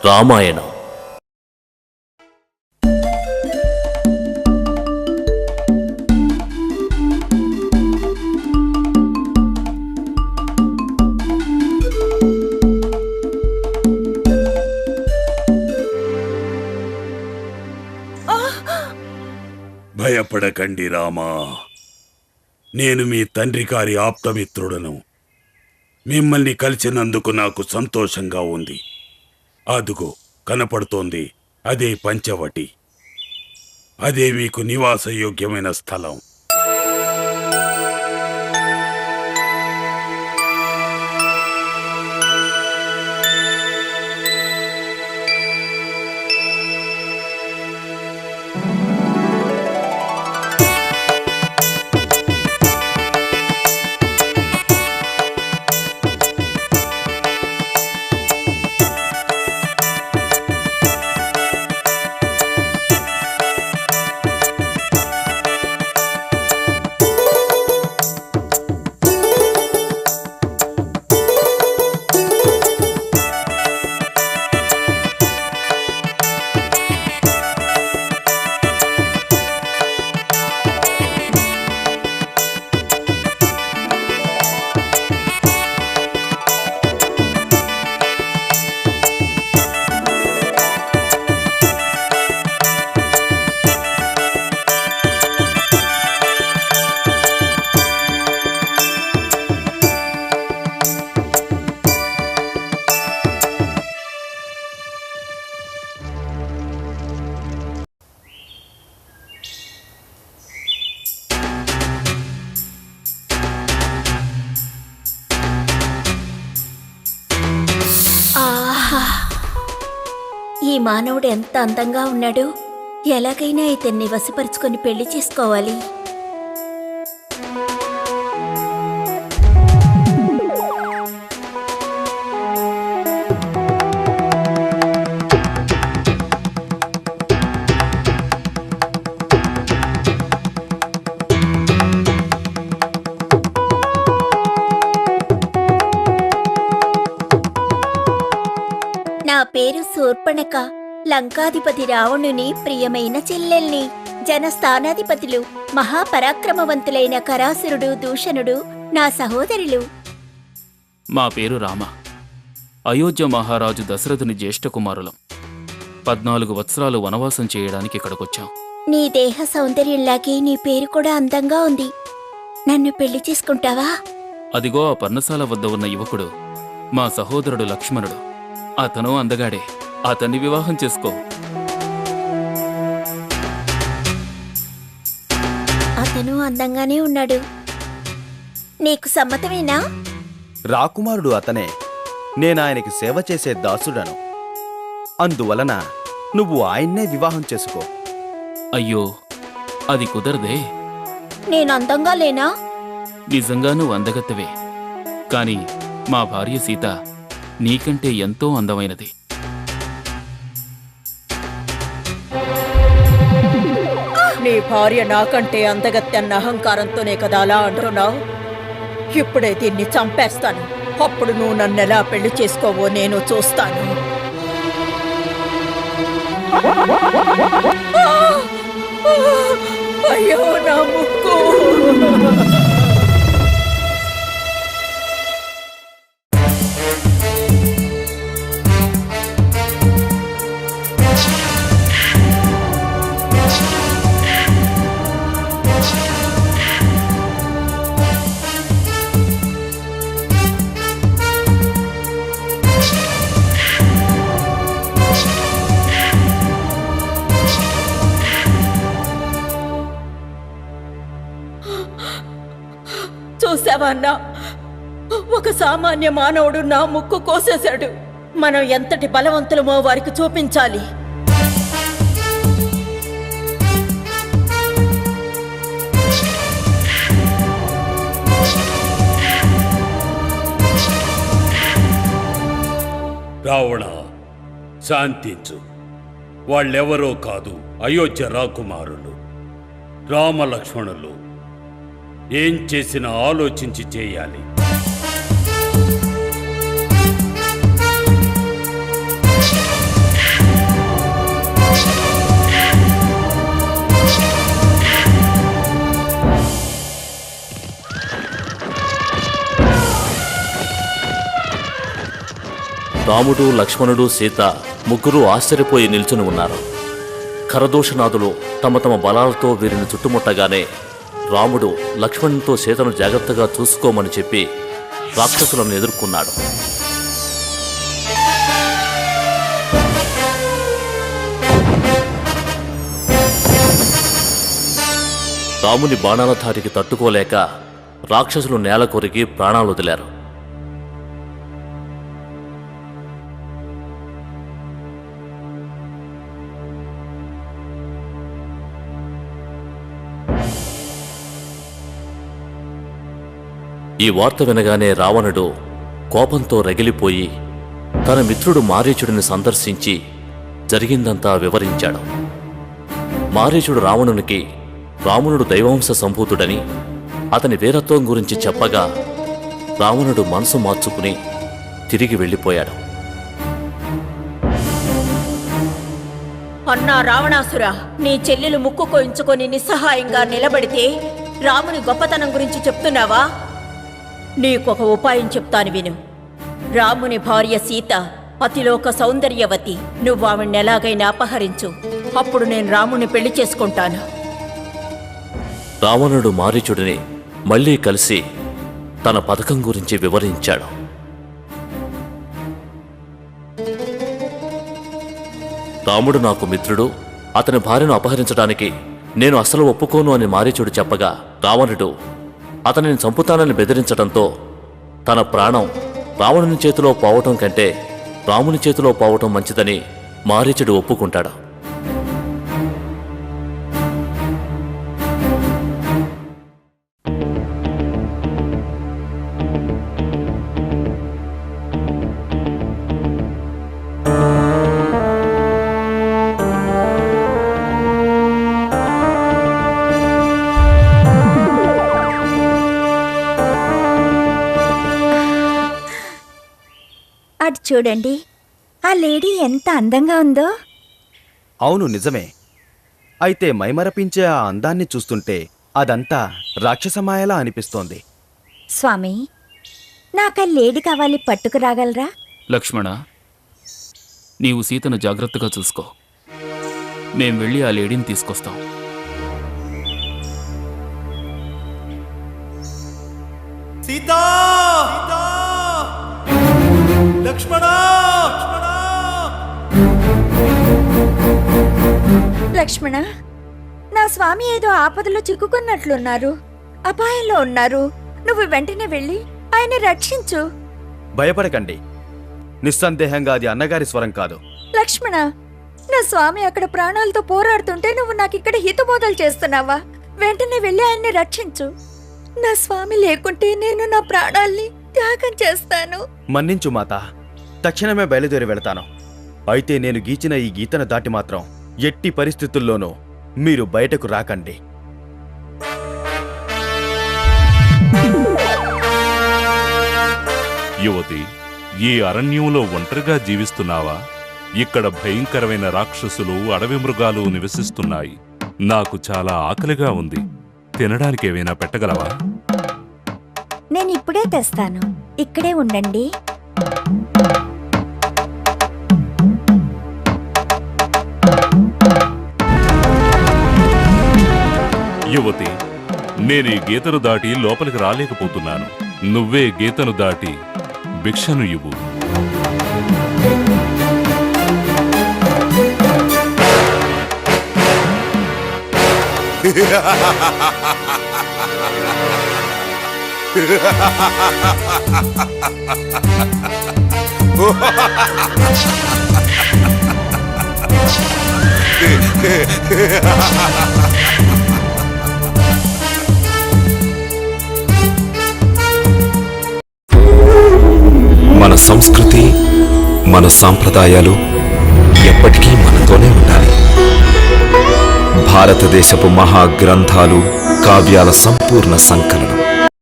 రామాయణం. భయపడకండి రామా, నేను మీ తండ్రి గారి ఆప్తమిత్రుడను. మిమ్మల్ని కలిసినందుకు నాకు సంతోషంగా ఉంది. అదుగో కనపడుతోంది, అదే పంచవటి. అదే మీకు నివాసయోగ్యమైన స్థలం. ఈ మానవుడు ఎంత అందంగా ఉన్నాడు. ఎలాగైనా ఇతన్ని వశపరుచుకొని పెళ్లి చేసుకోవాలి. నా పేరు శూర్పణఖ, లంకాధిపతి రావణుని ప్రియమైన చెల్లెల్ని. జనస్థానాధిపతులు మహాపరాక్రమవంతులైన కరాసురుడు, దూషణుడు నా సహోదరులు. మా పేరు రామ, అయోధ్య మహారాజు దశరథుని జ్యేష్ఠ కుమారులం. 14 వత్సరాలు వనవాసం చేయడానికి ఇక్కడికొచ్చాం. నీ దేహ సౌందర్యంలాగే నీ పేరు కూడా అందంగా ఉంది. నన్ను పెళ్లి చేసుకుంటావా? అదిగో ఆ పర్ణశాల వద్ద ఉన్న యువకుడు మా సహోదరుడు లక్ష్మణుడు. అతను అందగాడే, అతన్ని వివాహం చేసుకో. అతను అందంగానే ఉన్నాడు. నీకు సమ్మతమేనా? రాకుమారుడు అతనే. నేనాయనకి సేవ చేసే దాసుడను. అందువలన నువ్వు ఆయన్నే వివాహం చేసుకో. అయ్యో, అది కుదరదే. నేను అందంగా లేనా? నిజంగా నువ్వు అందగత్తెవే, కాని మా భార్య సీత నీకంటే ఎంతో అందమైనది. నీ భార్య నాకంటే అందగత్తెన్న అహంకారంతోనే కదా అలా అంటున్నావు. ఇప్పుడే దీన్ని చంపేస్తాను. అప్పుడు నువ్వు నన్నెలా పెళ్లి చేసుకోవో నేను చూస్తాను. అయ్యో నా ముక్కు! చూసావన్నా, ఒక సామాన్య మానవుడు నా ముక్కు కోసేశాడు. మనం ఎంతటి బలవంతులమో వారికి చూపించాలి. రావణ, శాంతించు. వాళ్ళెవరో కాదు, అయోధ్య రాకుమారులు రామలక్ష్మణులు. ఏం చేసినా ఆలోచించి చేయాలి. రాముడు, లక్ష్మణుడు, సీత ముగ్గురు ఆశ్చర్యపోయి నిల్చుని ఉన్నారు. ఖరదూషణాదులు తమ తమ బలాలతో వీరిని చుట్టుముట్టగానే రాముడు లక్ష్మణునితో సీతను జాగ్రత్తగా చూసుకోమని చెప్పి రాక్షసులను ఎదుర్కొన్నాడు. రాముని బాణాల ధాటికి తట్టుకోలేక రాక్షసులు నేల కొరికి ప్రాణాలు వదిలారు. ఈ వార్త వినగానే రావణుడు కోపంతో రగిలిపోయి తన మిత్రుడు మారీచుడిని సందర్శించి జరిగిందంతా వివరించాడు. మారీచుడు రావణునికి రావణుడు దైవాంశ సంభూతుడని అతని వీరత్వం గురించి చెప్పగా రావణుడు మనసు మార్చుకుని తిరిగి వెళ్ళిపోయాడు. అన్నా రావణాసురా, నీ చెల్లెలు ముక్కు కోయించుకొని నిస్సహాయంగా నిలబడితే రాముని గొప్పతనం గురించి చెప్తున్నావా? నీకొక ఉపాయం చెప్తాను విను. రాముని భార్య సీత అతిలోక సౌందర్యవతి. నువ్వు ఆవిడ్ని ఎలాగైనా అపహరించు. అప్పుడు నేను రాముని పెళ్లి చేసుకుంటాను. రావణుడు మారీచుడిని మళ్లీ కలిసి తన పథకం గురించి వివరించాడు. రాముడు నాకు మిత్రుడు, అతని భార్యను అపహరించడానికి నేను అసలు ఒప్పుకోను అని మారీచుడు చెప్పగా రావణుడు అతనిని చంపుతానని బెదిరించడంతో తన ప్రాణం రావణుని చేతిలో పోవటం కంటే రాముని చేతిలో పోవటం మంచిదని మారీచుడు ఒప్పుకుంటాడు. అటు చూడండి, ఆ లేడీ ఎంత అందంగా ఉందో. అవును, నిజమే. అయితే మైమరపించే ఆ అందాన్ని చూస్తుంటే అదంతా రాక్షసమాయలా అనిపిస్తోంది. స్వామి, నాకా లేడీ కావాలి, పట్టుకురాగలరా? లక్ష్మణ, నీవు సీతను జాగ్రత్తగా చూసుకో. మేం వెళ్ళి ఆ లేడీని తీసుకొస్తాం. సీతా! లక్ష్మణ! లక్ష్మణ, నా స్వామి ఏదో ఆపదలో చిక్కుకున్నట్లున్నారు. అపాయంలో ఉన్నారు. నువ్వు వెంటనే వెళ్ళి ఆయన రక్షించు. భయపడకండి. నిస్సందేహంగా అది అన్నగారి స్వరం కాదు. లక్ష్మణ, నా స్వామి అక్కడ ప్రాణాలతో పోరాడుతుంటే నువ్వు నాకిక్కడ హితబోధలు చేస్తున్నావా? వెంటనే వెళ్ళి ఆయన్ని రక్షించు. నా స్వామి లేకుంటే నేను నా ప్రాణాల్ని త్యాగం చేస్తాను. మన్నించు మాత, తక్షణమే బయలుదేరి వెళతాను. అయితే నేను గీచిన ఈ గీతను దాటి మాత్రం ఎట్టి పరిస్థితుల్లోనూ మీరు బయటకు రాకండి. యువతి, ఈ అరణ్యంలో ఒంటరిగా జీవిస్తున్నావా? ఇక్కడ భయంకరమైన రాక్షసులు, అడవి మృగాలు నివసిస్తున్నాయి. నాకు చాలా ఆకలిగా ఉంది. తినడానికి ఏమైనా పెట్టగలవా? నేను ఇప్పుడే తెస్తాను. ఇక్కడే ఉండండి. యువతి, నేను ఈ గీతను దాటి లోపలికి రాలేకపోతున్నాను. నువ్వే గీతను దాటి భిక్షను ఇవ్వు. మన సంస్కృతి, మన సాంప్రదాయాలు ఎప్పటికీ మనతోనే ఉండాలి. భారతదేశపు మహా గ్రంథాలు, కావ్యాల సంపూర్ణ సంకలనం.